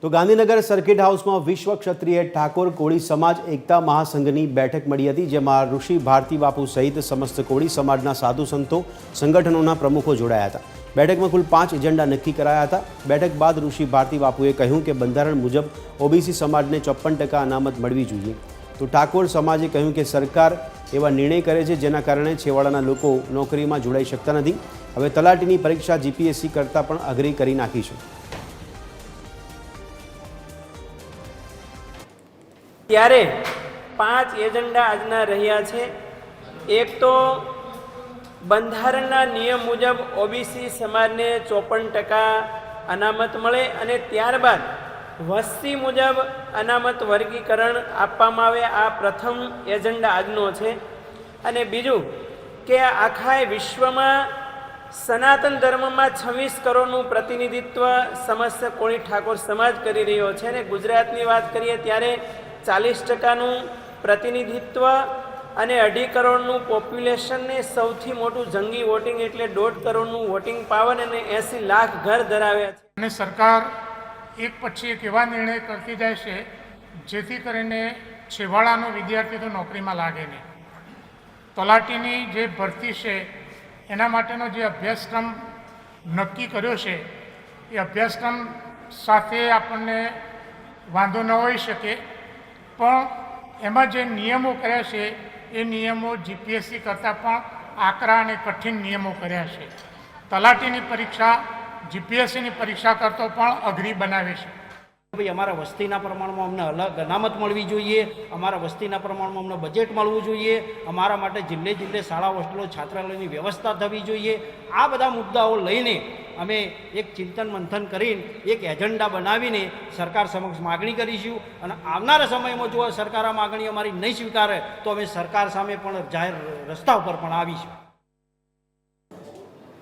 તો ગાંધીનગર સર્કિટ હાઉસમાં વિશ્વ ક્ષત્રિય ઠાકોર કોળી સમાજ એકતા મહાસંઘની બેઠક મળી હતી, જેમાં ઋષિ ભારતી બાપુ સહિત સમસ્ત કોળી સમાજના સાધુ સંતો સંગઠનોના પ્રમુખો જોડાયા હતા। બેઠકમાં કુલ 5 એજન્ડા નક્કી કરાયા હતા। બેઠક બાદ ઋષિ ભારતી બાપુએ કહ્યું કે બંધારણ મુજબ ઓબીસી સમાજને 54% અનામત મળવી જોઈએ। તો ઠાકોર સમાજે કહ્યું કે સરકાર એવા નિર્ણય કરે છે જેના કારણે છેવાડાના લોકો નોકરીમાં જોડાઈ શકતા નથી। હવે તલાટીની પરીક્ષા જીપીએસસી કરતાં પણ અઘરી કરી નાખી છે। ત્યારે 5 એજન્ડા આજના રહ્યા છે। એક તો બંધારણના નિયમ મુજબ ઓબીસી સમાજને 54% અનામત મળે અને ત્યારબાદ વસ્તી મુજબ અનામત વર્ગીકરણ આપવામાં આવે। આ પ્રથમ એજન્ડા આજનો છે। અને બીજું કે આખા વિશ્વમાં સનાતન ધર્મમાં 26 કરોડનું પ્રતિનિધિત્વ સમસ્ત કોળી ઠાકોર સમાજ કરી રહ્યો છે અને ગુજરાતની વાત કરીએ ત્યારે 40%નું પ્રતિનિધિત્વ અને 2.5 કરોડનું પોપ્યુલેશનને સૌથી મોટું જંગી વોટિંગ એટલે 1.5 કરોડનું વોટિંગ પાવર અને 80 લાખ ઘર ધરાવે છે। અને સરકાર એક પછી એક એવા નિર્ણય કરતી જાય છે જેથી કરીને છેવાડાનો વિદ્યાર્થી તો નોકરીમાં લાગે નહીં। તલાટીની જે ભરતી છે એના માટેનો જે અભ્યાસક્રમ નક્કી કર્યો છે એ અભ્યાસક્રમ સાથે આપણને વાંધો ન હોઈ શકે, પણ એમાં જે નિયમો કર્યા છે એ નિયમો જીપીએસસી કરતાં પણ આકરા અને કઠિન નિયમો કર્યા છે। તલાટીની પરીક્ષા જીપીએસસીની પરીક્ષા કરતો પણ અઘરી બનાવે છે। ભાઈ અમારા વસ્તીના પ્રમાણમાં અમને અલગ અનામત મળવી જોઈએ, અમારા વસ્તીના પ્રમાણમાં અમને બજેટ મળવું જોઈએ, અમારા માટે જિલ્લે જિલ્લે શાળા હોસ્ટેલો છાત્રાલયની વ્યવસ્થા થવી જોઈએ। આ બધા મુદ્દાઓ લઈને અમે એક ચિંતન મંથન કરીને એક એજન્ડા બનાવીને સરકાર સમક્ષ માગણી કરીશું અને આવનારા સમયમાં જો સરકાર આ માગણી અમારી નહીં સ્વીકારે તો અમે સરકાર સામે પણ જાહેર રસ્તા ઉપર પણ આવીશું।